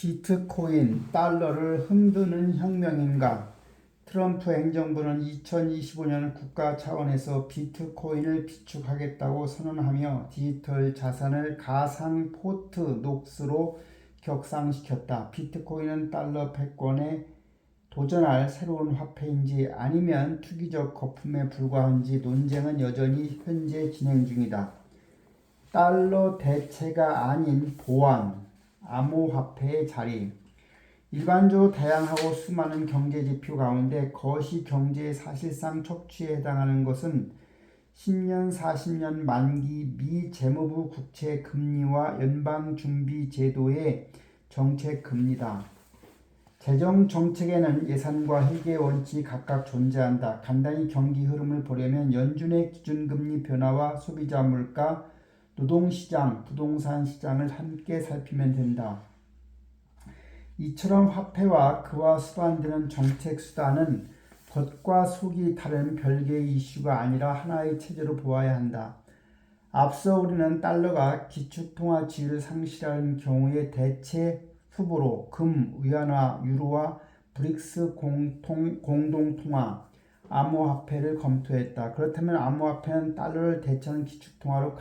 비트코인, 달러를 흔드는 혁명인가? 트럼프 행정부는 2025년 국가 차원에서 비트코인을 비축하겠다고 선언하며 디지털 자산을 가상 포트 녹스로 격상시켰다. 비트코인은 달러 패권에 도전할 새로운 화폐인지 아니면 투기적 거품에 불과한지 논쟁은 여전히 현재 진행 중이다. 달러 대체가 아닌 보안, 암호화폐의 자리. 일반적으로 다양하고 수많은 경제지표 가운데 거시경제의 사실상 척추에 해당하는 것은 10년, 40년 만기 미 재무부 국채 금리와 연방준비제도의 정책 금리다. 재정 정책에는 예산과 회계 원칙이 각각 존재한다. 간단히 경기 흐름을 보려면 연준의 기준금리 변화와 소비자 물가, 노동시장, 부동산 시장을 함께 살피면 된다. 이처럼 화폐와 그와 수반되는 정책 수단은 겉과 속이 다른 별개의 이슈가 아니라 하나의 체제로 보아야 한다. 앞서 우리는 달러가 기축통화 지위를 상실하는 경우에 대체 후보로 금, 위안화, 유로와 브릭스 공동통화, 암호화폐를 검토했다. 그렇다면 암호화폐는 달러를 대체하는 기축통화로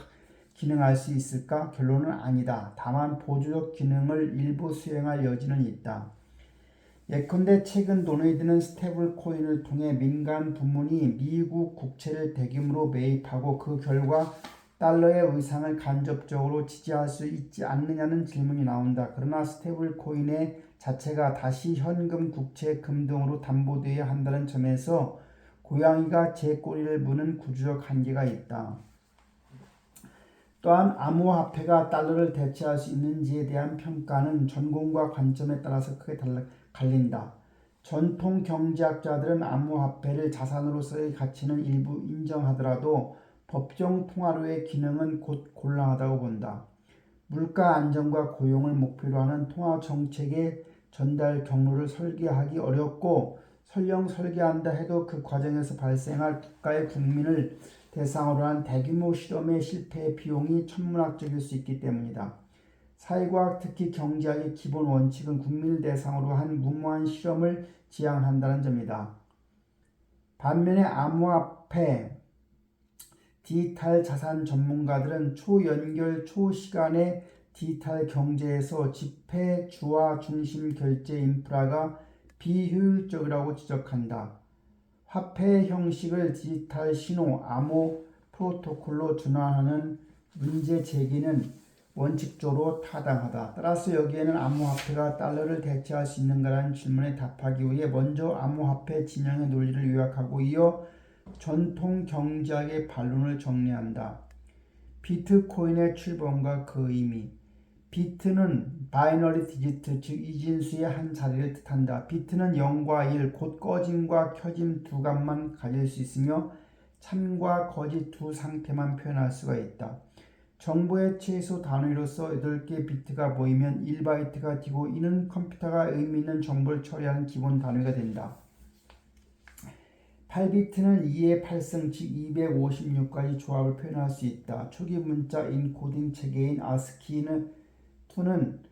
기능할 수 있을까? 결론은 아니다. 다만 보조적 기능을 일부 수행할 여지는 있다. 예컨대 최근 논의되는 스테이블 코인을 통해 민간 부문이 미국 국채를 대규모로 매입하고 그 결과 달러의 위상을 간접적으로 지지할 수 있지 않느냐는 질문이 나온다. 그러나 스테이블 코인의 자체가 다시 현금, 국채, 금 등으로 담보되어야 한다는 점에서 고양이가 제 꼬리를 무는 구조적 한계가 있다. 또한 암호화폐가 달러를 대체할 수 있는지에 대한 평가는 전공과 관점에 따라서 크게 갈린다. 전통 경제학자들은 암호화폐를 자산으로서의 가치는 일부 인정하더라도 법정 통화로의 기능은 곧 곤란하다고 본다. 물가 안정과 고용을 목표로 하는 통화 정책의 전달 경로를 설계하기 어렵고 설령 설계한다 해도 그 과정에서 발생할 국가의 국민을 대상으로 한 대규모 실험의 실패의 비용이 천문학적일 수 있기 때문이다. 사회과학 특히 경제학의 기본 원칙은 국민을 대상으로 한 무모한 실험을 지향한다는 점이다. 반면에 암호화폐, 디지털 자산 전문가들은 초연결, 초시간의 디지털 경제에서 지폐 주화 중심 결제 인프라가 비효율적이라고 지적한다. 화폐 형식을 디지털 신호, 암호 프로토콜로 전환하는 문제 제기는 원칙적으로 타당하다. 따라서 여기에는 암호화폐가 달러를 대체할 수 있는가라는 질문에 답하기 위해 먼저 암호화폐 진영의 논리를 요약하고 이어 전통 경제학의 반론을 정리한다. 비트코인의 출범과 그 의미. 비트는 바이너리 디지트, 즉 이진수의 한 자리를 뜻한다. 비트는 0과 1, 곧 꺼짐과 켜짐 두 값만 가질 수 있으며 참과 거짓 두 상태만 표현할 수가 있다. 정보의 최소 단위로서 8개의 비트가 모이면 1바이트가 되고 이는 컴퓨터가 의미 있는 정보를 처리하는 기본 단위가 된다. 8비트는 2의 8승, 즉 256가지 조합을 표현할 수 있다. 초기 문자 인코딩 체계인 ASCII2는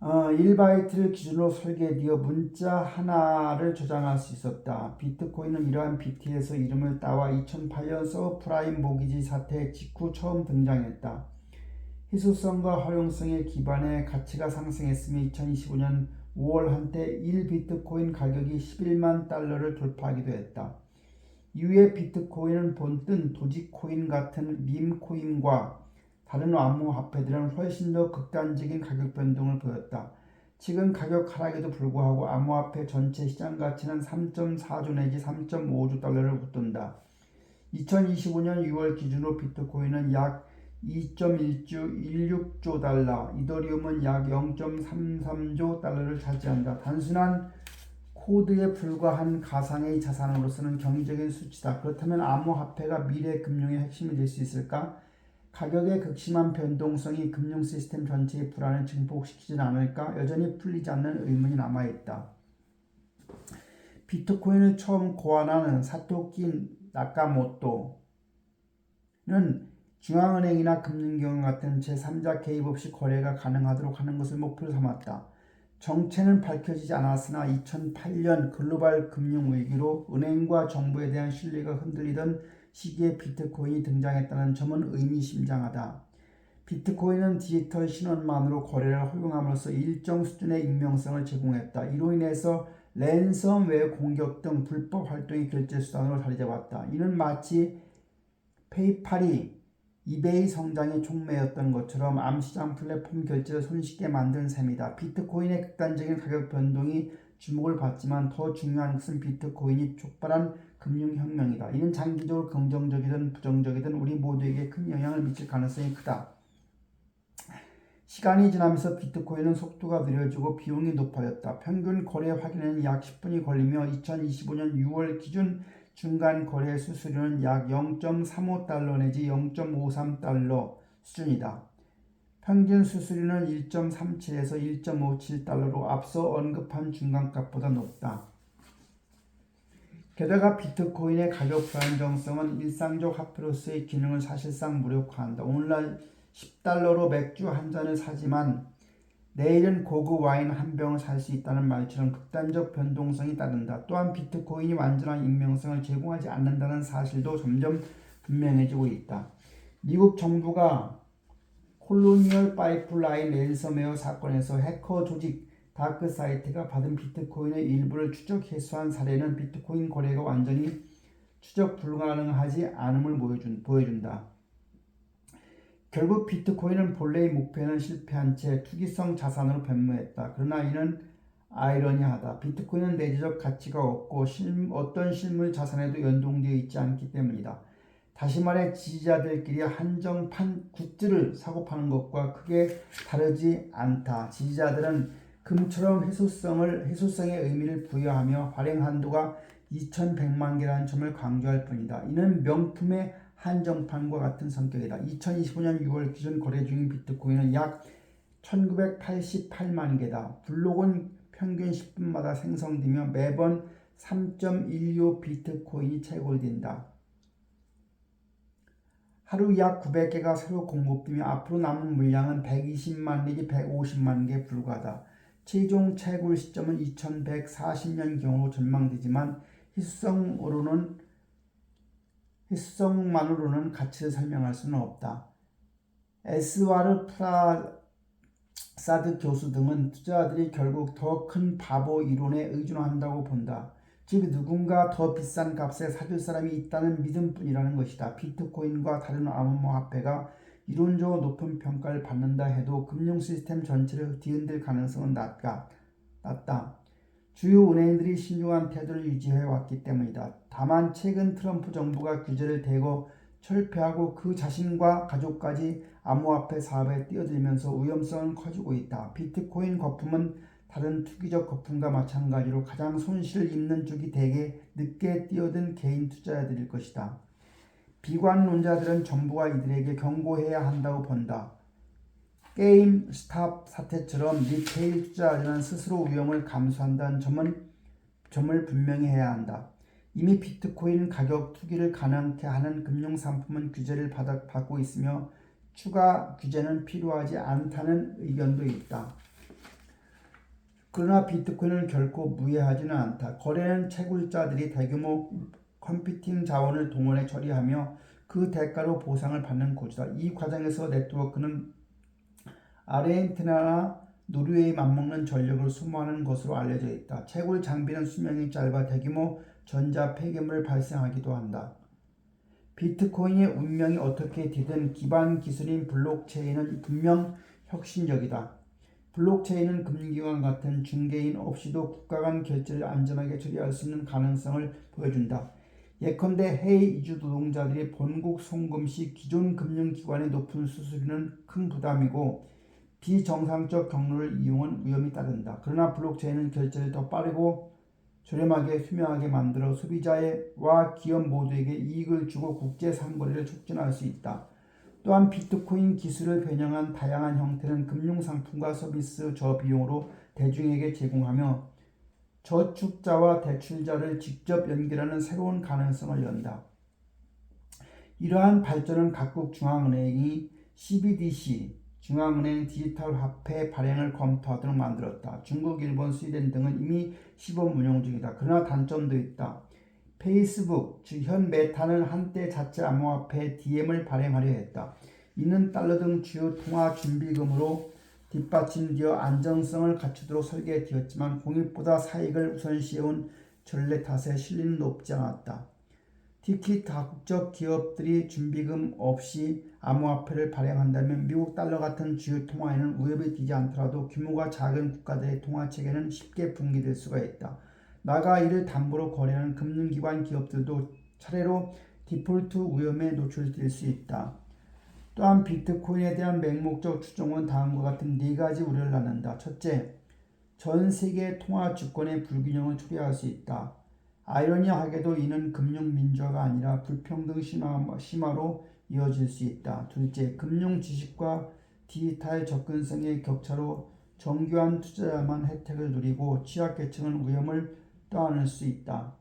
1바이트를 기준으로 설계되어 문자 하나를 저장할 수 있었다. 비트코인은 이러한 비트에서 이름을 따와 2008년 서브프라임 모기지 사태 직후 처음 등장했다. 희소성과 활용성에 기반해 가치가 상승했으며 2025년 5월 한때 1비트코인 가격이 11만 달러를 돌파하기도 했다. 이후에 비트코인은 본뜬 도지코인 같은 밈코인과 다른 암호화폐들은 훨씬 더 극단적인 가격 변동을 보였다. 지금 가격 하락에도 불구하고 암호화폐 전체 시장 가치는 3.4조 내지 3.5조 달러를 웃돈다. 2025년 6월 기준으로 비트코인은 약 2.16조 달러, 이더리움은 약 0.33조 달러를 차지한다. 단순한 코드에 불과한 가상의 자산으로서는 경이적인 수치다. 그렇다면 암호화폐가 미래 금융의 핵심이 될 수 있을까? 가격의 극심한 변동성이 금융 시스템 전체의 불안을 증폭시키진 않을까? 여전히 풀리지 않는 의문이 남아있다. 비트코인을 처음 고안하는 사토키 나카모토는 중앙은행이나 금융기관 같은 제3자 개입 없이 거래가 가능하도록 하는 것을 목표로 삼았다. 정체는 밝혀지지 않았으나 2008년 글로벌 금융위기로 은행과 정부에 대한 신뢰가 흔들리던 시기에 비트코인이 등장했다는 점은 의미심장하다. 비트코인은 디지털 신원만으로 거래를 허용함으로써 일정 수준의 익명성을 제공했다. 이로 인해서 랜섬웨어 공격 등 불법 활동의 결제 수단으로 자리 잡았다. 이는 마치 페이팔이 이베이 성장의 촉매였던 것처럼 암시장 플랫폼 결제를 손쉽게 만든 셈이다. 비트코인의 극단적인 가격 변동이 주목을 받지만 더 중요한 것은 비트코인이 촉발한 금융혁명이다. 이는 장기적으로 긍정적이든 부정적이든 우리 모두에게 큰 영향을 미칠 가능성이 크다. 시간이 지나면서 비트코인은 속도가 느려지고 비용이 높아졌다. 평균 거래 확인에는 약 10분이 걸리며 2025년 6월 기준 중간 거래 수수료는 약 0.35달러 내지 0.53달러 수준이다. 평균 수수료는 1.37에서 1.57달러로 앞서 언급한 중간값보다 높다. 게다가 비트코인의 가격 불안정성은 일상적 화폐로서의 기능을 사실상 무력화한다. 오늘날 10달러로 맥주 한 잔을 사지만 내일은 고급 와인 한 병을 살 수 있다는 말처럼 극단적 변동성이 따른다. 또한 비트코인이 완전한 익명성을 제공하지 않는다는 사실도 점점 분명해지고 있다. 미국 정부가 콜로니얼 파이프라인 랜섬웨어 사건에서 해커 조직 다크사이트가 받은 비트코인의 일부를 추적 해소한 사례는 비트코인 거래가 완전히 추적 불가능하지 않음을 보여준다. 결국 비트코인은 본래의 목표에는 실패한 채 투기성 자산으로 변모했다. 그러나 이는 아이러니하다. 비트코인은 내재적 가치가 없고 어떤 실물 자산에도 연동되어 있지 않기 때문이다. 다시 말해 지지자들끼리 한정판 굿즈를 사고 파는 것과 크게 다르지 않다. 지지자들은 금처럼 해소성의 의미를 부여하며 발행 한도가 2100만 개라는 점을 강조할 뿐이다. 이는 명품의 한정판과 같은 성격이다. 2025년 6월 기준 거래 중인 비트코인은 약 1988만 개다. 블록은 평균 10분마다 생성되며 매번 3.16 비트코인이 채굴된다. 하루 약 900개가 새로 공급되며 앞으로 남은 물량은 120만 내지 150만 개에 불과하다. 최종 채굴 시점은 2140년경으로 전망되지만 희소성만으로는 가치를 설명할 수는 없다. 에스와르 프라사드 교수 등은 투자자들이 결국 더 큰 바보 이론에 의존한다고 본다. 즉 누군가 더 비싼 값에 사줄 사람이 있다는 믿음뿐이라는 것이다. 비트코인과 다른 암호화폐가 이론적으로 높은 평가를 받는다 해도 금융 시스템 전체를 뒤흔들 가능성은 낮다. 주요 은행들이 신중한 태도를 유지해 왔기 때문이다. 다만 최근 트럼프 정부가 규제를 대거 철폐하고 그 자신과 가족까지 암호화폐 사업에 뛰어들면서 위험성은 커지고 있다. 비트코인 거품은 다른 투기적 거품과 마찬가지로 가장 손실을 입는 쪽이 대개 늦게 뛰어든 개인 투자자들일 것이다. 비관론자들은 정부가 이들에게 경고해야 한다고 본다. 게임스탑 사태처럼 리테일 투자자들은 스스로 위험을 감수한다는 점을 분명히 해야 한다. 이미 비트코인 가격 투기를 가능케 하는 금융상품은 규제를 받고 있으며 추가 규제는 필요하지 않다는 의견도 있다. 그러나 비트코인은 결코 무해하지는 않다. 거래는 채굴자들이 대규모 컴퓨팅 자원을 동원해 처리하며 그 대가로 보상을 받는 고지다. 이 과정에서 네트워크는 아르헨티나나 노르웨이 맞먹는 전력을 소모하는 것으로 알려져 있다. 채굴 장비는 수명이 짧아 대규모 전자 폐기물을 발생하기도 한다. 비트코인의 운명이 어떻게 되든 기반 기술인 블록체인은 분명 혁신적이다. 블록체인은 금융기관 같은 중개인 없이도 국가 간 결제를 안전하게 처리할 수 있는 가능성을 보여준다. 예컨대 해외 이주 노동자들이 본국 송금 시 기존 금융기관의 높은 수수료는 큰 부담이고 비정상적 경로를 이용한 위험이 따른다. 그러나 블록체인은 결제를 더 빠르고 저렴하게 투명하게 만들어 소비자와 기업 모두에게 이익을 주고 국제 상거래를 촉진할 수 있다. 또한 비트코인 기술을 변형한 다양한 형태는 금융상품과 서비스 저비용으로 대중에게 제공하며 저축자와 대출자를 직접 연결하는 새로운 가능성을 연다. 이러한 발전은 각국 중앙은행이 CBDC 중앙은행 디지털 화폐 발행을 검토하도록 만들었다. 중국, 일본, 스웨덴 등은 이미 시범 운영 중이다. 그러나 단점도 있다. 페이스북, 즉 현 메타는 한때 자체 암호화폐 DM을 발행하려 했다. 이는 달러 등 주요 통화 준비금으로 뒷받침되어 안정성을 갖추도록 설계되었지만 공익보다 사익을 우선시해온 전례 탓에 실리는 높지 않았다. 특히 다국적 기업들이 준비금 없이 암호화폐를 발행한다면 미국 달러 같은 주요 통화에는 위협이 되지 않더라도 규모가 작은 국가들의 통화체계는 쉽게 붕괴될 수가 있다. 나아가 이를 담보로 거래하는 금융기관 기업들도 차례로 디폴트 위험에 노출될 수 있다. 또한 비트코인에 대한 맹목적 추정은 다음과 같은 네 가지 우려를 낳는다. 첫째, 전 세계 통화 주권의 불균형을 초래할 수 있다. 아이러니하게도 이는 금융 민주화가 아니라 불평등 심화로 이어질 수 있다. 둘째, 금융 지식과 디지털 접근성의 격차로 정교한 투자자만 혜택을 누리고 취약계층은 위험을 떠안을 수 있다.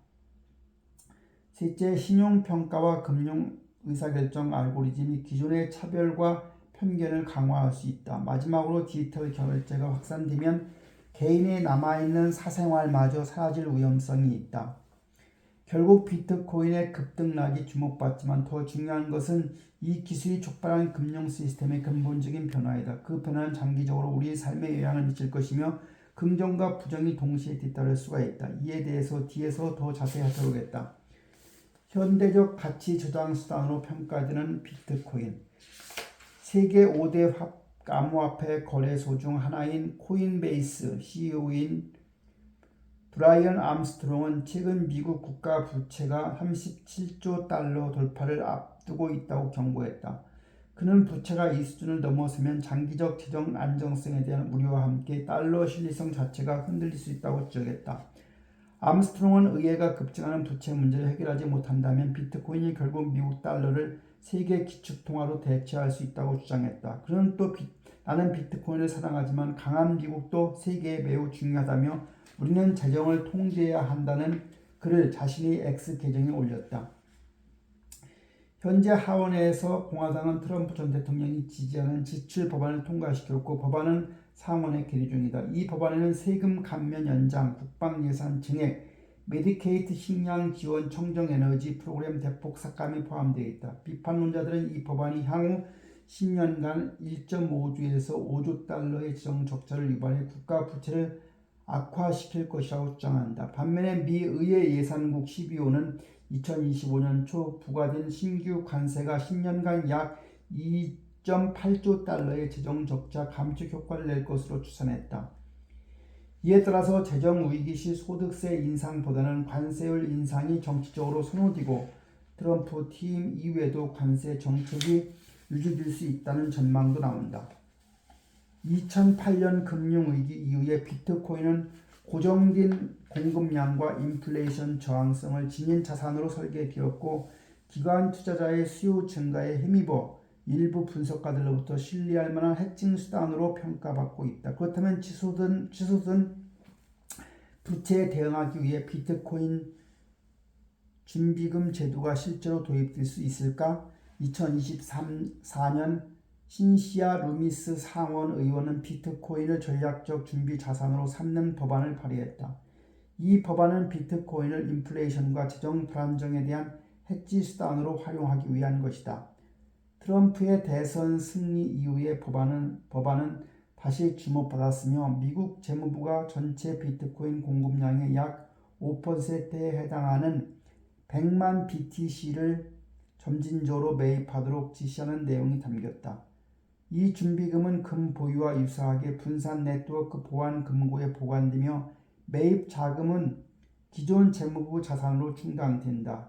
셋째, 신용평가와 금융 의사결정 알고리즘이 기존의 차별과 편견을 강화할 수 있다. 마지막으로 디지털 결제가 확산되면 개인의 남아있는 사생활마저 사라질 위험성이 있다. 결국 비트코인의 급등락이 주목받지만 더 중요한 것은 이 기술이 촉발한 금융 시스템의 근본적인 변화이다. 그 변화는 장기적으로 우리 삶에 영향을 미칠 것이며 긍정과 부정이 동시에 뒤따를 수가 있다. 이에 대해서 뒤에서 더 자세히 살펴보겠다. 현대적 가치 저장 수단으로 평가되는 비트코인. 세계 5대 암호화폐 거래소 중 하나인 코인베이스 CEO인 브라이언 암스트롱은 최근 미국 국가 부채가 37조 달러 돌파를 앞두고 있다고 경고했다. 그는 부채가 이 수준을 넘어서면 장기적 재정 안정성에 대한 우려와 함께 달러 신뢰성 자체가 흔들릴 수 있다고 지적했다. 암스트롱은 의회가 급증하는 부채 문제를 해결하지 못한다면 비트코인이 결국 미국 달러를 세계 기축통화로 대체할 수 있다고 주장했다. 그는 또 나는 비트코인을 사랑하지만 강한 미국도 세계에 매우 중요하다며 우리는 재정을 통제해야 한다는 글을 자신의 X 계정에 올렸다. 현재 하원에서 공화당은 트럼프 전 대통령이 지지하는 지출 법안을 통과시켰고 법안은 상원에 계류 중이다. 이 법안에는 세금 감면 연장, 국방 예산 증액, 메디케이트 식량 지원 청정에너지 프로그램 대폭 삭감이 포함되어 있다. 비판론자들은 이 법안이 향후 10년간 1.5조에서 5조 달러의 재정 적자를 유발해 국가 부채를 악화시킬 것이라고 주장한다. 반면에 미 의회 예산국 12호는 2025년 초 부과된 신규 관세가 10년간 약 2.8조 달러의 재정 적자 감축 효과를 낼 것으로 추산했다. 이에 따라서 재정 위기 시 소득세 인상보다는 관세율 인상이 정치적으로 선호되고 트럼프 팀 이후에도 관세 정책이 유지될 수 있다는 전망도 나온다. 2008년 금융위기 이후에 비트코인은 고정된 공급량과 인플레이션 저항성을 지닌 자산으로 설계되었고 기관 투자자의 수요 증가에 힘입어 일부 분석가들로부터 신뢰할 만한 해칭 수단으로 평가받고 있다. 그렇다면 치솟은 부채에 대응하기 위해 비트코인 준비금 제도가 실제로 도입될 수 있을까? 2024년 신시아 루미스 상원 의원은 비트코인을 전략적 준비 자산으로 삼는 법안을 발의했다. 이 법안은 비트코인을 인플레이션과 재정 불안정에 대한 해지 수단으로 활용하기 위한 것이다. 트럼프의 대선 승리 이후에 법안은 다시 주목받았으며 미국 재무부가 전체 비트코인 공급량의 약 5%에 해당하는 100만 BTC를 점진적으로 매입하도록 지시하는 내용이 담겼다. 이 준비금은 금 보유와 유사하게 분산 네트워크 보안 금고에 보관되며 매입 자금은 기존 재무부 자산으로 충당된다.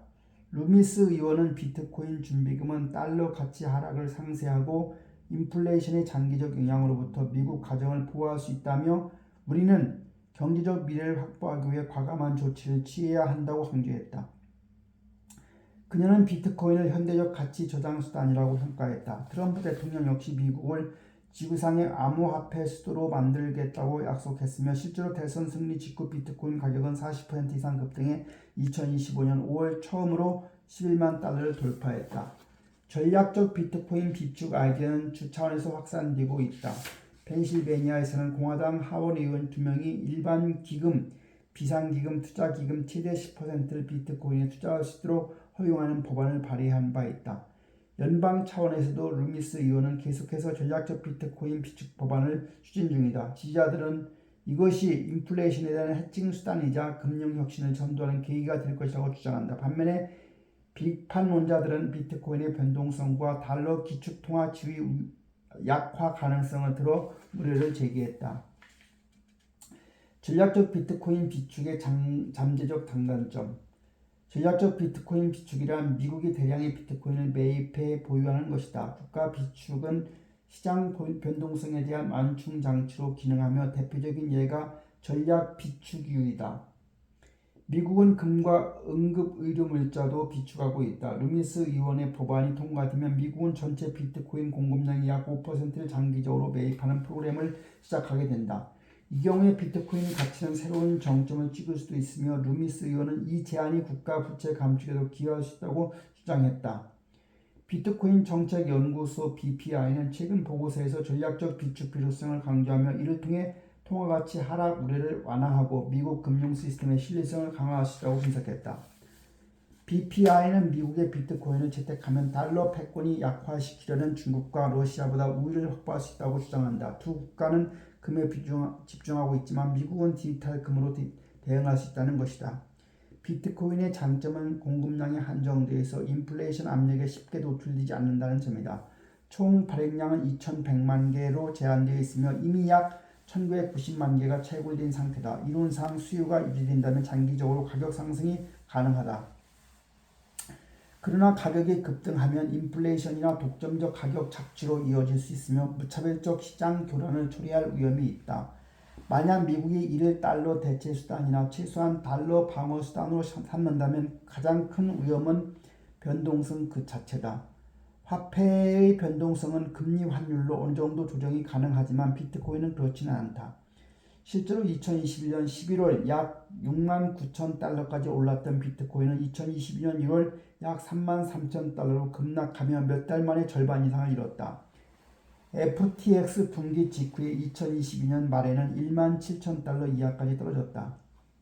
루미스 의원은 비트코인 준비금은 달러 가치 하락을 상쇄하고 인플레이션의 장기적 영향으로부터 미국 가정을 보호할 수 있다며 우리는 경제적 미래를 확보하기 위해 과감한 조치를 취해야 한다고 강조했다. 그녀는 비트코인을 현대적 가치 저장 수단이라고 평가했다. 트럼프 대통령 역시 미국을 지구상의 암호화폐 수도로 만들겠다고 약속했으며 실제로 대선 승리 직후 비트코인 가격은 40% 이상 급등해 2025년 5월 처음으로 11만 달러를 돌파했다. 전략적 비트코인 비축 아이디어는 주 차원에서 확산되고 있다. 펜실베니아에서는 공화당 하원 의원 2명이 일반 기금, 비상기금, 투자기금 최대 10%를 비트코인에 투자할 수 있도록 허용하는 법안을 발의한 바 있다. 연방 차원에서도 루미스 의원은 계속해서 전략적 비트코인 비축 법안을 추진 중이다. 지지자들은 이것이 인플레이션에 대한 해칭 수단이자 금융혁신을 전도하는 계기가 될 것이라고 주장한다. 반면에 비판론자들은 비트코인의 변동성과 달러 기축통화 지위 약화 가능성을 들어 우려를 제기했다. 전략적 비트코인 비축의 잠재적 장단점. 전략적 비트코인 비축이란 미국이 대량의 비트코인을 매입해 보유하는 것이다. 국가 비축은 시장 변동성에 대한 완충 장치로 기능하며 대표적인 예가 전략 비축유이다. 미국은 금과 응급 의료 물자도 비축하고 있다. 루미스 의원의 법안이 통과되면 미국은 전체 비트코인 공급량의 약 5%를 장기적으로 매입하는 프로그램을 시작하게 된다. 이 경우에 비트코인 가치는 새로운 정점을 찍을 수도 있으며 루미스 의원은 이 제안이 국가 부채 감축에도 기여할 수 있다고 주장했다. 비트코인 정책연구소 BPI는 최근 보고서에서 전략적 비축 필요성을 강조하며 이를 통해 통화가치 하락 우려를 완화하고 미국 금융 시스템의 신뢰성을 강화할 수 있다고 분석했다. BPI는 미국의 비트코인을 채택하면 달러 패권이 약화시키려는 중국과 러시아보다 우위를 확보할 수 있다고 주장한다. 두 국가는 금에 집중하고 있지만 미국은 디지털 금으로 대응할 수 있다는 것이다. 비트코인의 장점은 공급량이 한정되어 있어 인플레이션 압력에 쉽게 노출되지 않는다는 점이다. 총 발행량은 2,100만 개로 제한되어 있으며 이미 약 1990만 개가 채굴된 상태다. 이론상 수요가 유지된다면 장기적으로 가격 상승이 가능하다. 그러나 가격이 급등하면 인플레이션이나 독점적 가격 착취로 이어질 수 있으며 무차별적 시장 교란을 초래할 위험이 있다. 만약 미국이 이를 달러 대체 수단이나 최소한 달러 방어 수단으로 삼는다면 가장 큰 위험은 변동성 그 자체다. 화폐의 변동성은 금리 환율로 어느 정도 조정이 가능하지만 비트코인은 그렇지는 않다. 실제로 2021년 11월 약 6만 9천 달러까지 올랐던 비트코인은 2022년 1월 약 3만 3천 달러로 급락하며 몇 달 만에 절반 이상을 잃었다. FTX 분기 직후에 2022년 말에는 1만 7천 달러 이하까지 떨어졌다.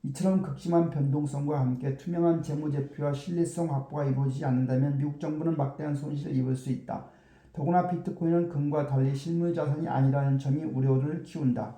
이처럼 극심한 변동성과 함께 투명한 재무제표와 신뢰성 확보가 이루어지지 않는다면 미국 정부는 막대한 손실을 입을 수 있다. 더구나 비트코인은 금과 달리 실물자산이 아니라는 점이 우려를 키운다.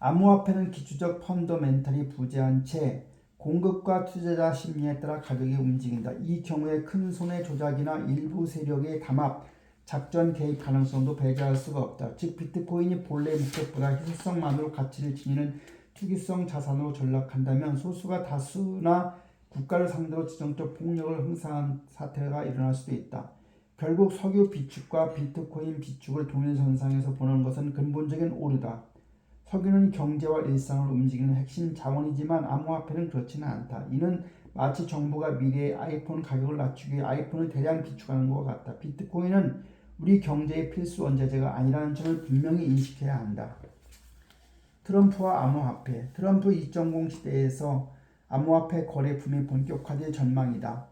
암호화폐는 기초적 펀더멘털이 부재한 채 공급과 투자자 심리에 따라 가격이 움직인다. 이 경우에 큰 손해 조작이나 일부 세력의 담합, 작전 개입 가능성도 배제할 수가 없다. 즉 비트코인이 본래 목적보다 희소성만으로 가치를 지니는 투기성 자산으로 전락한다면 소수가 다수나 국가를 상대로 지정적 폭력을 행사한 사태가 일어날 수도 있다. 결국 석유 비축과 비트코인 비축을 동일선상에서 보는 것은 근본적인 오류다. 석유는 경제와 일상을 움직이는 핵심 자원이지만 암호화폐는 그렇지는 않다. 이는 마치 정부가 미래의 아이폰 가격을 낮추기 위해 아이폰을 대량 비축하는 것과 같다. 비트코인은 우리 경제의 필수 원자재가 아니라는 점을 분명히 인식해야 한다. 트럼프와 암호화폐. 트럼프 2.0 시대에서 암호화폐 거래 붐이 본격화될 전망이다.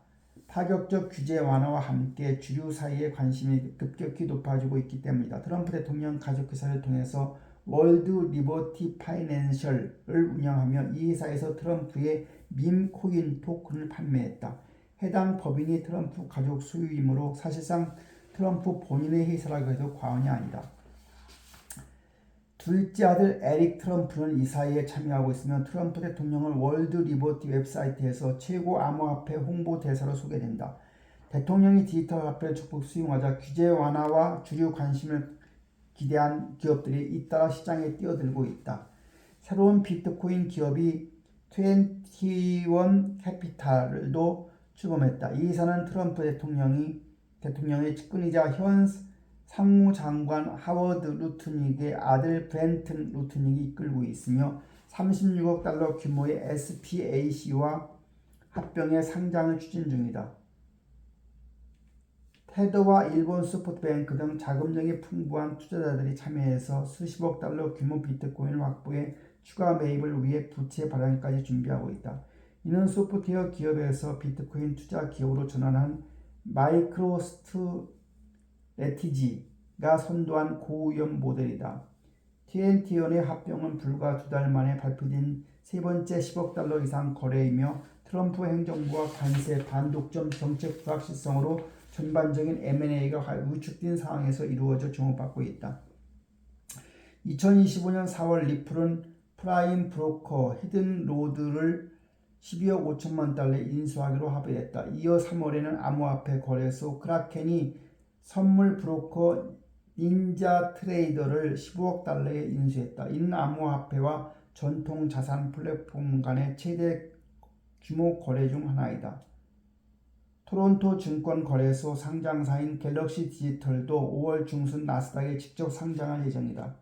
파격적 규제 완화와 함께 주류 사이의 관심이 급격히 높아지고 있기 때문이다. 트럼프 대통령 가족회사를 통해서 월드 리버티 파이낸셜을 운영하며 이 회사에서 트럼프의 밈 코인 토큰을 판매했다. 해당 법인이 트럼프 가족 소유이므로 사실상 트럼프 본인의 회사라고 해도 과언이 아니다. 둘째 아들 에릭 트럼프는 이 사이에 참여하고 있으며 트럼프 대통령은 월드 리버티 웹사이트에서 최고 암호화폐 홍보대사로 소개된다. 대통령이 디지털 화폐를 적극 수용하자 규제 완화와 주류 관심을 기대한 기업들이 잇따라 시장에 뛰어들고 있다. 새로운 비트코인 기업이 21 캐피탈도 출범했다. 이 회사는 트럼프 대통령의 측근이자 현 상무장관 하워드 루트닉의 아들 브렌튼 루트닉이 이끌고 있으며 36억 달러 규모의 SPAC와 합병해 상장을 추진 중이다. 테더와 일본 소프트뱅크 등 자금력이 풍부한 투자자들이 참여해서 수십억 달러 규모 비트코인을 확보해 추가 매입을 위해 부채 발행까지 준비하고 있다. 이는 소프트웨어 기업에서 비트코인 투자 기업으로 전환한 마이크로스트래티지가 선도한 고위험 모델이다. TNT연의 합병은 불과 2달 만에 발표된 세 번째 10억 달러 이상 거래이며 트럼프 행정부와 관세, 반독점 정책 불확실성으로 전반적인 M&A가 위축된 상황에서 이루어져 주목받고 있다. 2025년 4월 리플은 프라임 브로커 히든로드를 12억 5천만 달러에 인수하기로 합의했다. 이어 3월에는 암호화폐 거래소 크라켄이 선물 브로커 닌자 트레이더를 15억 달러에 인수했다. 이는 암호화폐와 전통 자산 플랫폼 간의 최대 규모 거래 중 하나이다. 토론토 증권거래소 상장사인 갤럭시 디지털도 5월 중순 나스닥에 직접 상장할 예정이다.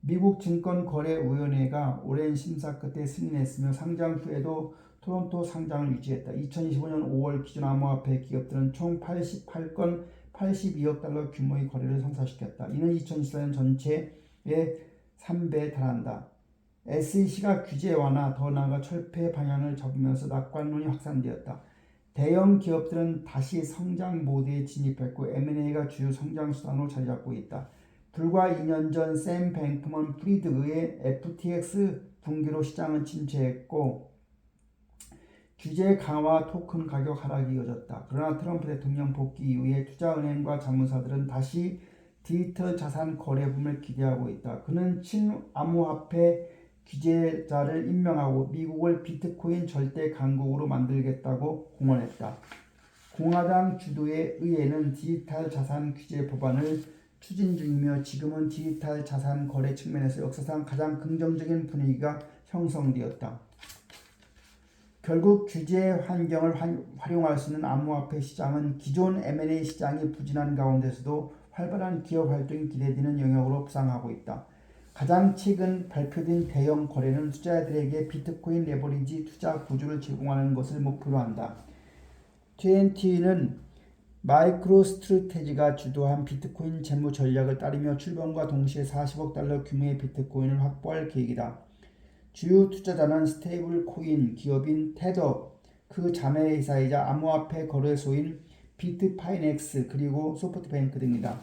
미국 증권거래위원회가 오랜 심사 끝에 승인했으며 상장 후에도 토론토 상장을 유지했다. 2025년 5월 기준 암호화폐 기업들은 총 88건 82억 달러 규모의 거래를 성사시켰다. 이는 2024년 전체의 3배에 달한다. SEC가 규제 완화, 더 나아가 철폐 방향을 잡으면서 낙관론이 확산되었다. 대형 기업들은 다시 성장 모드에 진입했고 M&A가 주요 성장 수단으로 자리잡고 있다. 불과 2년 전 샘 뱅크먼 프리드의 FTX 붕괴로 시장은 침체했고 규제 강화 토큰 가격 하락이 이어졌다. 그러나 트럼프 대통령 복귀 이후에 투자은행과 자문사들은 다시 디지털 자산 거래 붐을 기대하고 있다. 그는 친암호화폐 규제자를 임명하고 미국을 비트코인 절대 강국으로 만들겠다고 공언했다. 공화당 주도의 의회는 디지털 자산 규제 법안을 추진 중이며 지금은 디지털 자산 거래 측면에서 역사상 가장 긍정적인 분위기가 형성되었다. 결국 규제 환경을 활용할 수 있는 암호화폐 시장은 기존 M&A 시장이 부진한 가운데서도 활발한 기업 활동이 기대되는 영역으로 부상하고 있다. 가장 최근 발표된 대형 거래는 투자자들에게 비트코인 레버리지 투자 구조를 제공하는 것을 목표로 한다. TNT는 마이크로스트래티지가 주도한 비트코인 재무 전략을 따르며 출범과 동시에 40억 달러 규모의 비트코인을 확보할 계획이다. 주요 투자자는 스테이블 코인 기업인 테더, 그 자매회사이자 암호화폐 거래소인 비트파이넥스 그리고 소프트뱅크 등이다.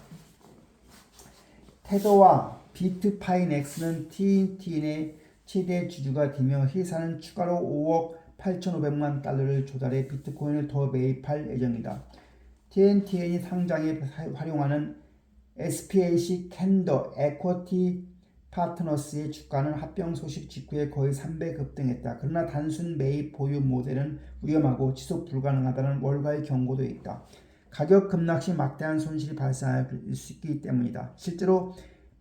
테더와 비트파이넥스는 TNT의 최대 주주가 되며 회사는 추가로 5억 8,500만 달러를 조달해 비트코인을 더 매입할 예정이다. TNTN이 상장에 활용하는 SPAC 캔더 에쿼티 파트너스의 주가는 합병 소식 직후에 거의 3배 급등했다. 그러나 단순 매입 보유 모델은 위험하고 지속 불가능하다는 월가의 경고도 있다. 가격 급락 시 막대한 손실이 발생할 수 있기 때문이다. 실제로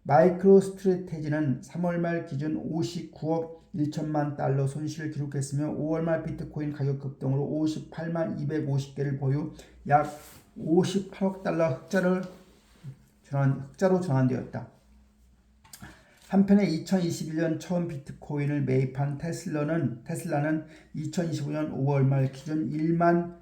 마이크로스트래티지는 3월 말 기준 59억 1천만 달러 손실을 기록했으며 5월 말 비트코인 가격 급등으로 58만 250개를 보유 약 58억 달러 흑자로 전환되었다. 한편에 2021년 처음 비트코인을 매입한 테슬라는 2025년 5월 말 기준 1만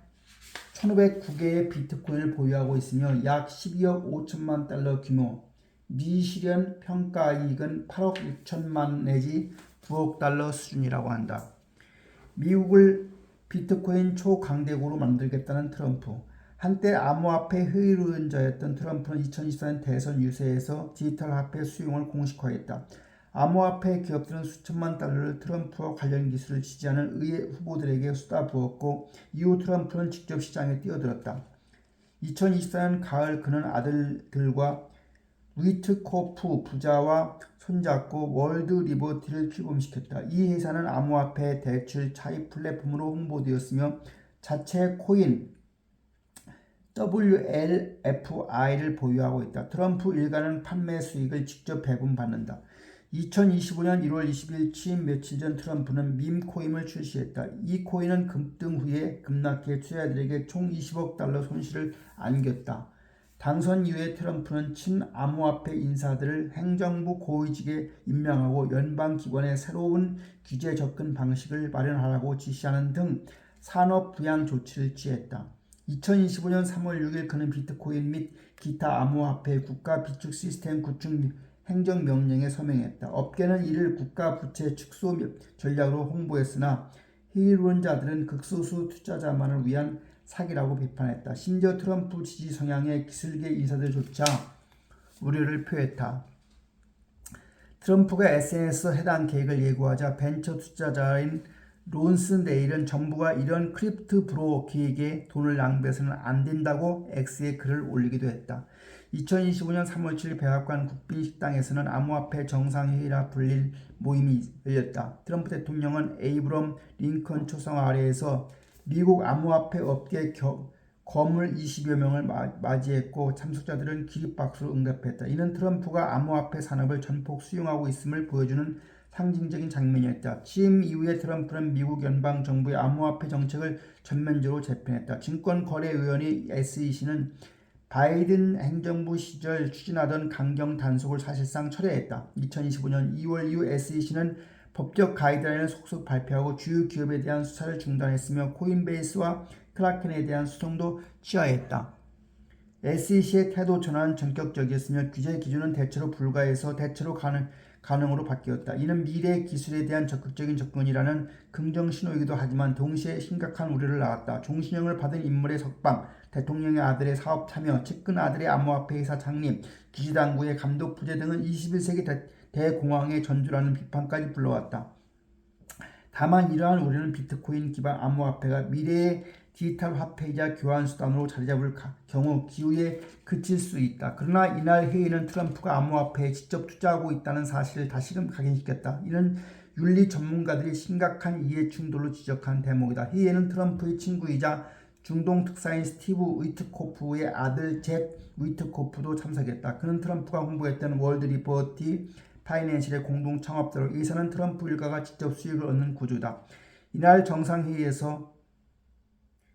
1,509개의 비트코인을 보유하고 있으며 약 12억 5천만 달러 규모, 미실현 평가이익은 8억 6천만 내지 9억 달러 수준이라고 한다. 미국을 비트코인 초강대국으로 만들겠다는 트럼프. 한때 암호화폐 흐르는자였던 트럼프는 2024년 대선 유세에서 디지털 화폐 수용을 공식화했다. 암호화폐 기업들은 수천만 달러를 트럼프와 관련 기술을 지지하는 의회 후보들에게 쏟아부었고 이후 트럼프는 직접 시장에 뛰어들었다. 2024년 가을 그는 아들들과 위트코프 부자와 손잡고 월드 리버티를 출범시켰다. 이 회사는 암호화폐 대출 차입 플랫폼으로 홍보되었으며 자체 코인 WLFI를 보유하고 있다. 트럼프 일가는 판매 수익을 직접 배분받는다. 2025년 1월 20일 취임 며칠 전 트럼프는 밈코인을 출시했다. 이 코인은 급등 후에 급락해 투자자들에게 총 20억 달러 손실을 안겼다. 당선 이후에 트럼프는 친암호화폐 인사들을 행정부 고위직에 임명하고 연방기관에 새로운 규제 접근 방식을 마련하라고 지시하는 등 산업 부양 조치를 취했다. 2025년 3월 6일 그는 비트코인 및 기타 암호화폐 국가 비축 시스템 구축 행정명령에 서명했다. 업계는 이를 국가 부채 축소 전략으로 홍보했으나 희론자들은 극소수 투자자만을 위한 사기라고 비판했다. 심지어 트럼프 지지 성향의 기술계 인사들조차 우려를 표했다. 트럼프가 SNS에서 해당 계획을 예고하자 벤처 투자자인 론스네일은 정부가 이런 크립트 브로 계획에 돈을 낭비해서는 안 된다고 X에 글을 올리기도 했다. 2025년 3월 7일 백악관 국빈식당에서는 암호화폐 정상회의라 불릴 모임이 열렸다. 트럼프 대통령은 에이브럼 링컨 초성 아래에서 미국 암호화폐 업계 거물 20여 명을 맞이했고 참석자들은 기립박수로 응답했다. 이는 트럼프가 암호화폐 산업을 전폭 수용하고 있음을 보여주는 상징적인 장면이었다. 취임 이후에 트럼프는 미국 연방정부의 암호화폐 정책을 전면적으로 재편했다. 증권거래위원회 SEC는 바이든 행정부 시절 추진하던 강경 단속을 사실상 철회했다. 2025년 2월 이후 SEC는 법적 가이드라인을 속속 발표하고 주요 기업에 대한 수사를 중단했으며 코인베이스와 크라켄에 대한 소송도 취하했다. SEC의 태도 전환은 전격적이었으며 규제 기준은 대체로 불가해서 대체로 가능으로 바뀌었다. 이는 미래 기술에 대한 적극적인 접근이라는 긍정 신호이기도 하지만 동시에 심각한 우려를 낳았다. 종신형을 받은 인물의 석방, 대통령의 아들의 사업 참여, 측근 아들의 암호화폐 회사 창립, 기지당국의 감독 부재 등은 21세기 대공황의 전주라는 비판까지 불러왔다. 다만 이러한 우려는 비트코인 기반 암호화폐가 미래의 디지털 화폐이자 교환 수단으로 자리 잡을 경우 기후에 그칠 수 있다. 그러나 이날 회의는 트럼프가 암호화폐에 직접 투자하고 있다는 사실을 다시금 각인시켰다. 이는 윤리 전문가들이 심각한 이해 충돌로 지적한 대목이다. 회의에는 트럼프의 친구이자 중동 특사인 스티브 위트코프의 아들 잭 위트코프도 참석했다. 그는 트럼프가 홍보했던 월드 리버티 파이낸셜의 공동 창업자로 이사는 트럼프 일가가 직접 수익을 얻는 구조다. 이날 정상회의에서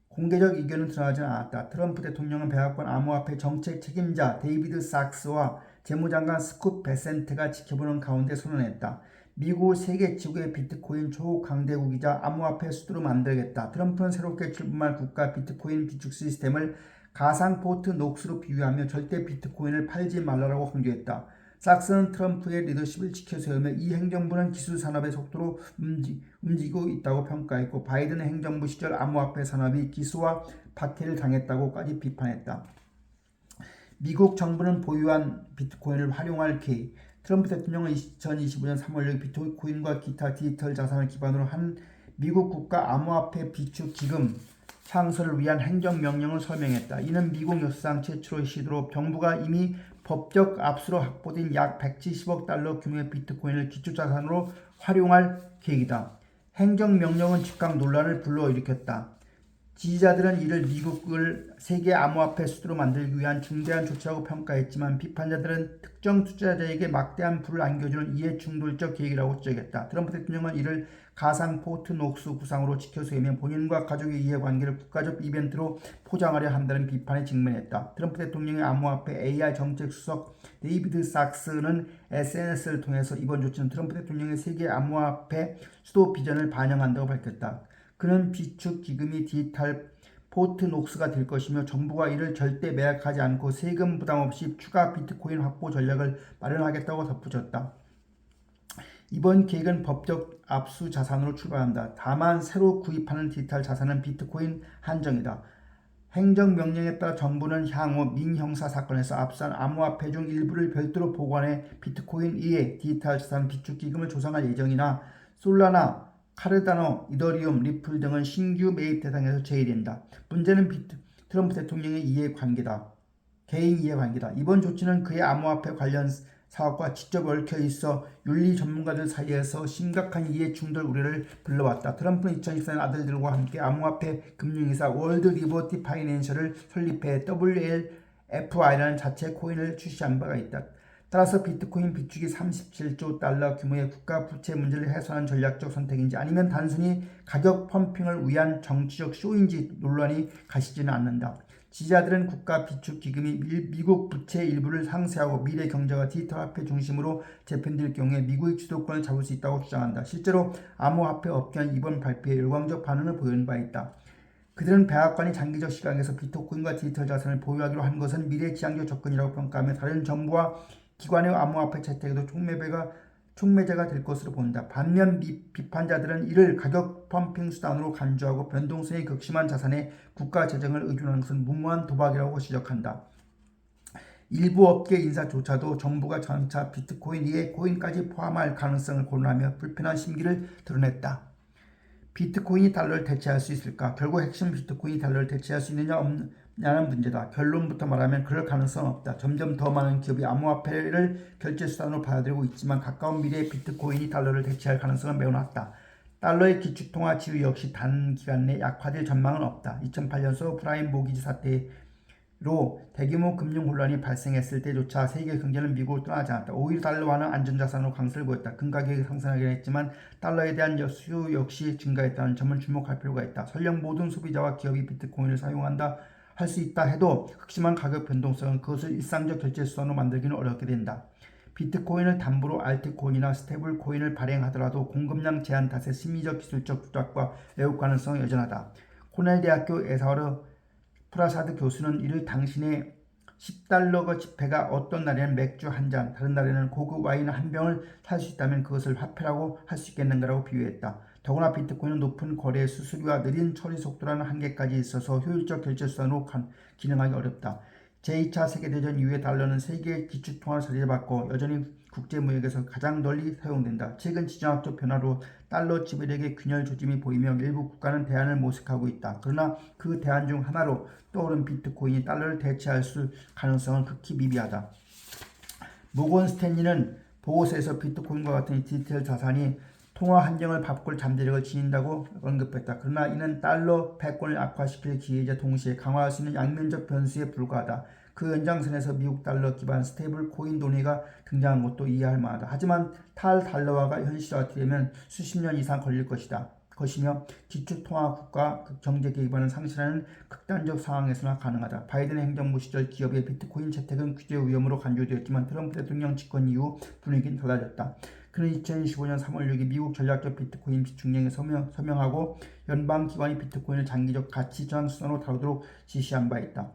공개적 의견은 드러나지 않았다. 트럼프 대통령은 백악관 암호화폐 정책 책임자 데이비드 sak스와 재무장관 스콧 베센트가 지켜보는 가운데 선언했다. 미국 세계 지구의 비트코인 초강대국이자 암호화폐 수도로 만들겠다. 트럼프는 새롭게 출범할 국가 비트코인 비축 시스템을 가상 포트 녹스로 비유하며 절대 비트코인을 팔지 말라고 강조했다. sak스는 트럼프의 리더십을 지켜세우며 이 행정부는 기술 산업의 속도로 움직이고 있다고 평가했고 바이든 행정부 시절 암호화폐 산업이 기수와 박해를 당했다고까지 비판했다. 미국 정부는 보유한 비트코인을 활용할 계획. 트럼프 대통령은 2025년 3월 6일 비트코인과 기타 디지털 자산을 기반으로 한 미국 국가 암호화폐 비축 기금 창설을 위한 행정명령을 서명했다. 이는 미국 역사상 최초의 시도로 정부가 이미 법적 압수로 확보된 약 170억 달러 규모의 비트코인을 기초자산으로 활용할 계획이다. 행정명령은 즉각 논란을 불러일으켰다. 지지자들은 이를 미국을 세계 암호화폐 수도로 만들기 위한 중대한 조치라고 평가했지만 비판자들은 특정 투자자에게 막대한 부를 안겨주는 이해충돌적 계획이라고 지적했다. 트럼프 대통령은 이를 가상 포트 녹스 구상으로 지켜세우며 본인과 가족의 이해관계를 국가적 이벤트로 포장하려 한다는 비판에 직면했다. 트럼프 대통령의 암호화폐 AI 정책 수석 데이비드 sak스는 SNS를 통해서 이번 조치는 트럼프 대통령의 세계 암호화폐 수도 비전을 반영한다고 밝혔다. 그는 비축 기금이 디지털 포트 녹스가 될 것이며 정부가 이를 절대 매각하지 않고 세금 부담 없이 추가 비트코인 확보 전략을 마련하겠다고 덧붙였다. 이번 계획은 법적 압수 자산으로 출발한다. 다만 새로 구입하는 디지털 자산은 비트코인 한정이다. 행정명령에 따라 정부는 향후 민형사 사건에서 압수한 암호화폐 중 일부를 별도로 보관해 비트코인 이외 디지털 자산 비축기금을 조성할 예정이나 솔라나 카르다노, 이더리움, 리플 등은 신규 매입 대상에서 제외된다. 문제는 트럼프 대통령의 이해관계다. 개인 이해관계다. 이번 조치는 그의 암호화폐 관련 사업과 직접 얽혀 있어 윤리 전문가들 사이에서 심각한 이해충돌 우려를 불러왔다. 트럼프는 2024년 아들들과 함께 암호화폐 금융회사 월드 리버티 파이낸셜을 설립해 WLFI라는 자체 코인을 출시한 바가 있다. 따라서 비트코인 비축이 37조 달러 규모의 국가 부채 문제를 해소하는 전략적 선택인지 아니면 단순히 가격 펌핑을 위한 정치적 쇼인지 논란이 가시지는 않는다. 지지자들은 국가 비축 기금이 미국 부채 일부를 상쇄하고 미래 경제가 디지털 화폐 중심으로 재편될 경우에 미국의 주도권을 잡을 수 있다고 주장한다. 실제로 암호화폐 업계는 이번 발표에 열광적 반응을 보이는 바 있다. 그들은 백악관이 장기적 시각에서 비트코인과 디지털 자산을 보유하기로 한 것은 미래지향적 접근이라고 평가하며 다른 정부와 기관의 암호화폐 채택에도 촉매제가 될 것으로 본다. 반면 비판자들은 이를 가격 펌핑 수단으로 간주하고 변동성이 극심한 자산에 국가 재정을 의존하는 것은 무모한 도박이라고 지적한다. 일부 업계 인사조차도 정부가 장차 비트코인 이에 코인까지 포함할 가능성을 고려하며 불편한 심기를 드러냈다. 비트코인이 달러를 대체할 수 있을까? 결국 핵심 비트코인이 달러를 대체할 수 있느냐 없느냐는 문제다. 결론부터 말하면 그럴 가능성은 없다. 점점 더 많은 기업이 암호화폐를 결제수단으로 받아들이고 있지만 가까운 미래에 비트코인이 달러를 대체할 가능성은 매우 낮다. 달러의 기축통화 지위 역시 단기간 내 약화될 전망은 없다. 2008년 서브프라임 모기지 사태로 대규모 금융 혼란이 발생했을 때조차 세계 경제는 미국을 떠나지 않았다. 오히려 달러화는 안전자산으로 강세를 보였다. 금 가격이 상승하긴 했지만 달러에 대한 수요 역시 증가했다는 점을 주목할 필요가 있다. 설령 모든 소비자와 기업이 비트코인을 사용한다 할 수 있다 해도 극심한 가격 변동성은 그것을 일상적 결제 수단으로 만들기는 어렵게 된다. 비트코인을 담보로 알트코인이나 스테이블 코인을 발행하더라도 공급량 제한 탓에 심리적 기술적 조작과 왜곡 가능성은 여전하다. 코넬 대학교 에사르 프라사드 교수는 이를 당신의 10달러 지폐가 어떤 날에는 맥주 한 잔, 다른 날에는 고급 와인 한 병을 살 수 있다면 그것을 화폐라고 할 수 있겠는가라고 비유했다. 더구나 비트코인은 높은 거래 수수료와 느린 처리 속도라는 한계까지 있어서 효율적 결제 수단으로 기능하기 어렵다. 제2차 세계대전 이후에 달러는 세계 기축통화로 자리잡았고 여전히 국제무역에서 가장 널리 사용된다. 최근 지정학적 변화로 달러 지배력의 균열 조짐이 보이며 일부 국가는 대안을 모색하고 있다. 그러나 그 대안 중 하나로 떠오른 비트코인이 달러를 대체할 가능성은 극히 미비하다. 모건 스탠리는 보고서에서 비트코인과 같은 디지털 자산이 통화 환경을 바꿀 잠재력을 지닌다고 언급했다. 그러나 이는 달러 패권을 악화시킬 기회이자 동시에 강화할 수 있는 양면적 변수에 불과하다. 그 연장선에서 미국 달러 기반 스테이블 코인 논의가 등장한 것도 이해할 만하다. 하지만 탈달러화가 현실화되면 수십 년 이상 걸릴 것이며 기축통화 국가 경제 기반을 상실하는 극단적 상황에서나 가능하다. 바이든 행정부 시절 기업의 비트코인 채택은 규제 위험으로 간주되었지만 트럼프 대통령 집권 이후 분위기는 달라졌다. 그는 2025년 3월 6일 미국 전략적 비트코인 비축령에 서명하고 연방기관이 비트코인을 장기적 가치 저항 수단으로 다루도록 지시한 바 있다.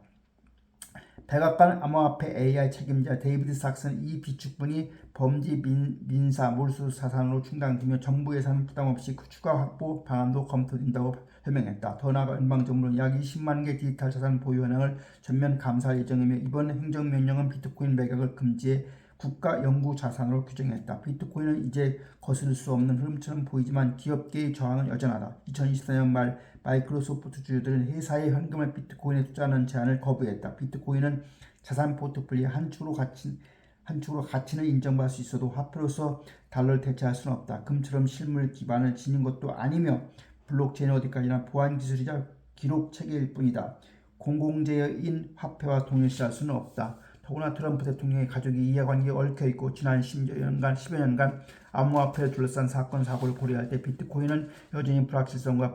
백악관 암호화폐 AI 책임자 데이비드 삭스는 이 비축분이 범죄 민사 몰수 사산으로 충당되며 정부 예산 부담 없이 추가 확보 방안도 검토된다고 설명했다. 더 나아가 연방정부는 약 20만 개 디지털 자산 보유 현황을 전면 감사할 예정이며 이번 행정명령은 비트코인 매각을 금지해 국가 연구 자산으로 규정했다. 비트코인은 이제 거스를 수 없는 흐름처럼 보이지만 기업계의 저항은 여전하다. 2024년 말 마이크로소프트 주주들은 회사의 현금을 비트코인에 투자하는 제안을 거부했다. 비트코인은 자산 포트폴리오의 한 축으로 가치는 인정받을 수 있어도 화폐로서 달러를 대체할 수는 없다. 금처럼 실물 기반을 지닌 것도 아니며 블록체인은 어디까지나 보안 기술이자 기록 체계일 뿐이다. 공공재인 화폐와 동일시할 수는 없다. 더구나 트럼프 대통령의 가족이 이해관계에 얽혀있고 지난 10여 년간 암호화폐를 둘러싼 사건 사고를 고려할 때 비트코인은 여전히 불확실성과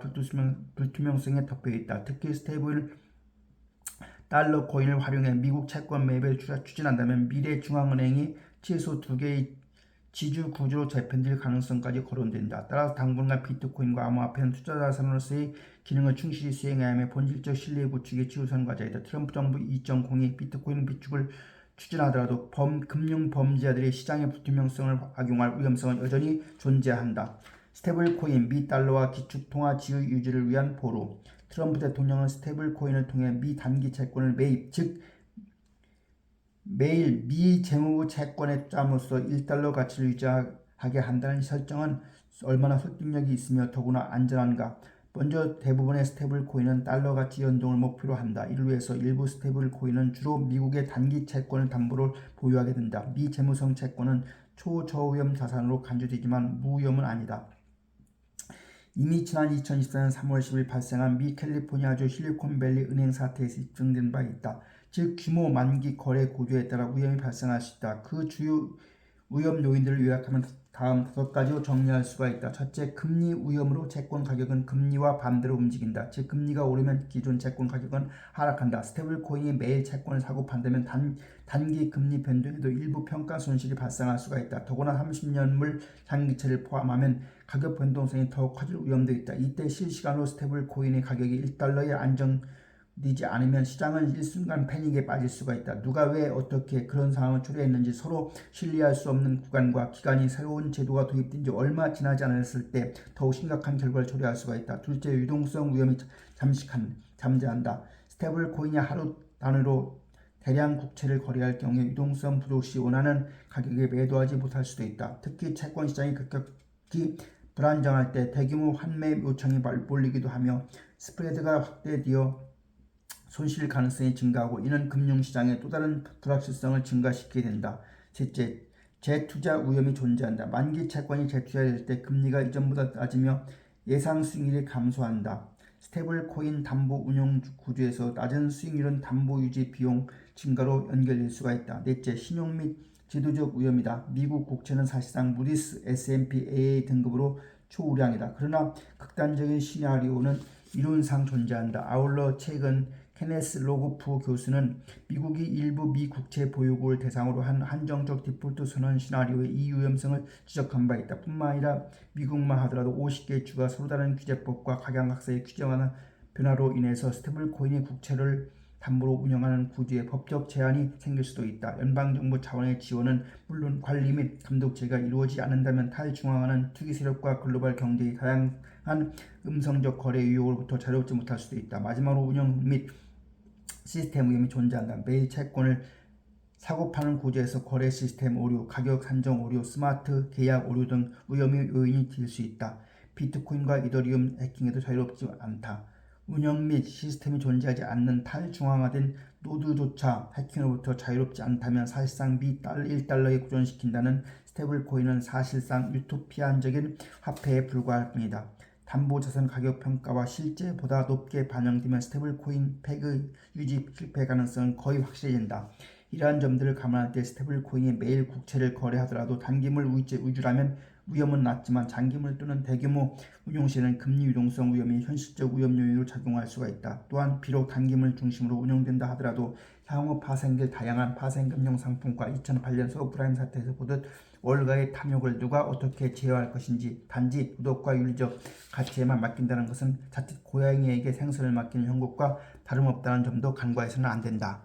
불투명성에 덮여있다. 특히 스테이블 달러 코인을 활용해 미국 채권 매입을 추진한다면 미래 중앙은행이 최소 2개의 지주 구조로 재편될 가능성까지 거론된다. 따라서 당분간 비트코인과 암호화폐는 투자자산으로서의 기능을 충실히 수행해야 하며 본질적 신뢰 구축의 최우선 과제이다. 트럼프 정부 2.0이 비트코인 비축을 추진하더라도 금융 범죄자들의 시장의 불투명성을 악용할 위험성은 여전히 존재한다. 스테이블 코인, 미 달러와 기축통화 지위 유지를 위한 보루. 트럼프 대통령은 스테이블 코인을 통해 미 단기 채권을 매입, 즉 매일 미 재무부 채권에 투자함으로써 1달러 가치를 유지하게 한다는 설정은 얼마나 설득력이 있으며 더구나 안전한가. 먼저 대부분의 스테이블 코인은 달러 가치 연동을 목표로 한다. 이를 위해서 일부 스테이블 코인은 주로 미국의 단기 채권을 담보로 보유하게 된다. 미 재무성 채권은 초저위험 자산으로 간주되지만 무위험은 아니다. 이미 지난 2024년 3월 10일 발생한 미 캘리포니아주 실리콘밸리 은행 사태에서 입증된 바 있다. 즉 규모, 만기, 거래 구조에 따라 위험이 발생할 수 있다. 그 주요 위험 요인들을 요약하면 다음 5가지로 정리할 수가 있다. 첫째, 금리 위험으로 채권 가격은 금리와 반대로 움직인다. 즉 금리가 오르면 기존 채권 가격은 하락한다. 스테이블 코인이 매일 채권을 사고 판다면 단기 금리 변동에도 일부 평가 손실이 발생할 수가 있다. 더구나 30년물 장기채를 포함하면 가격 변동성이 더욱 커질 위험도 있다. 이때 실시간으로 스테이블 코인의 가격이 1달러에 되지 않으면 시장은 일순간 패닉에 빠질 수가 있다. 누가 왜 어떻게 그런 상황을 초래했는지 서로 신뢰할 수 없는 구간과 기간이 새로운 제도가 도입된 지 얼마 지나지 않았을 때 더욱 심각한 결과를 초래할 수가 있다. 둘째, 유동성 위험이 잠재한다. 스테이블 코인이 하루 단위로 대량 국채를 거래할 경우에 유동성 부족 시 원하는 가격에 매도하지 못할 수도 있다. 특히 채권 시장이 급격히 불안정할 때 대규모 환매 요청이 몰리기도 하며 스프레드가 확대되어 손실 가능성이 증가하고 이는 금융시장의 또 다른 불확실성을 증가시키게 된다. 셋째, 재투자 위험이 존재한다. 만기 채권이 재투자될 때 금리가 이전보다 낮으며 예상 수익률이 감소한다. 스테이블 코인 담보 운용 구조에서 낮은 수익률은 담보 유지 비용 증가로 연결될 수가 있다. 넷째, 신용 및 제도적 위험이다. 미국 국채는 사실상 무디스 S&P AA 등급으로 초우량이다. 그러나 극단적인 시나리오는 이론상 존재한다. 아울러 최근 케네스 로고프 교수는 미국이 일부 미국채 보유국을 대상으로 한 한정적 디폴트 선언 시나리오의 이 위험성을 지적한 바 있다. 뿐만 아니라 미국만 하더라도 50개 주가 서로 다른 규제법과 각양각색의 규정하는 변화로 인해서 스테이블 코인이 국채를 담보로 운영하는 구조에 법적 제한이 생길 수도 있다. 연방정부 차원의 지원은 물론 관리 및 감독제가 이루어지지 않는다면 탈중앙화는 투기 세력과 글로벌 경제의 다양한 음성적 거래 유혹으로부터 자유롭지 못할 수도 있다. 마지막으로 운영 및 시스템 위험이 존재한다. 매일 채권을 사고 파는 구조에서 거래 시스템 오류, 가격 산정 오류, 스마트 계약 오류 등 위험의 요인이 될 수 있다. 비트코인과 이더리움 해킹에도 자유롭지 않다. 운영 및 시스템이 존재하지 않는 탈중앙화된 노드조차 해킹으로부터 자유롭지 않다면 사실상 미 1달러에 고정시킨다는 스테이블 코인은 사실상 유토피안적인 화폐에 불과할 뿐이다. 담보자산 가격 평가와 실제보다 높게 반영되면 스테이블 코인 팩의 유지 실패 가능성은 거의 확실해진다. 이러한 점들을 감안할 때 스테이블 코인이 매일 국채를 거래하더라도 단기물 위주라면 위험은 낮지만 장기물 또는 대규모 운용 시에는 금리 유동성 위험이 현실적 위험 요인으로 작용할 수가 있다. 또한 비록 단기물 중심으로 운용된다 하더라도 향후 파생될 다양한 파생금융 상품과 2008년 서브프라임 사태에서 보듯 월가의 탐욕을 누가 어떻게 제어할 것인지 단지 도덕과 윤리적 가치에만 맡긴다는 것은 자칫 고양이에게 생선을 맡기는 형국과 다름없다는 점도 간과해서는 안 된다.